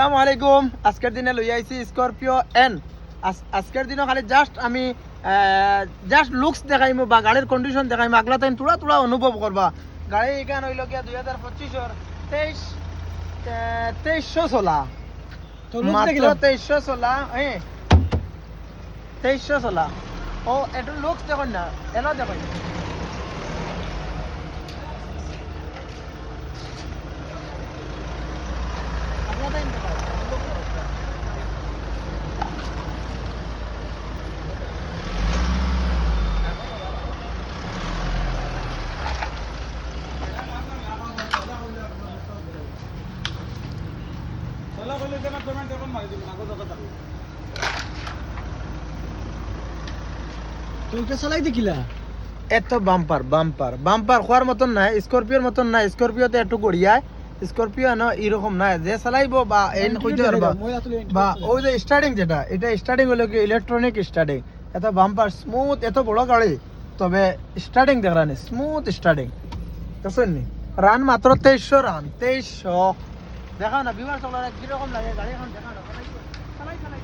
আসসালামু আলাইকুম। আজকের দিনে লই আইছি স্করপিও এন। আজকের দিনে খালি জাস্ট আমি জাস্ট লুকস দেখাইমু বা গাড়ির কন্ডিশন দেখাইমু, আগলা তাই তুলা তুলা অনুভব করবা। গাড়ি এখান হইল গিয়া 2025-এর 2300 চলা, মাত্র 2300 চলা। 2300 চলা। ও একটু লুকস দেখুন না, এলো দেখুন। এত বাম্পার বাম্পার বাম্পার হওয়ার মতন নাই, স্করপিওর মতন নাই। স্করপিওতে একটু গড়িয়ায়, স্করপিও না এরকম নাই যে চালাইবো বা এন কইতে পারবা। বা ওই যে স্টার্টিং যেটা, এটা স্টার্টিং হলো কি ইলেকট্রনিক স্টার্টিং। এত বাম্পার স্মুথ, এত বড় গাড়ি, তবে স্টার্টিং দেখানি স্মুথ স্টার্টিং। বুঝছেন নি? রান মাত্র 2300 রান, 2300। দেখা না বিমান চলার কিরকম লাগে গাড়ি এখন, দেখা না চালাই চালাই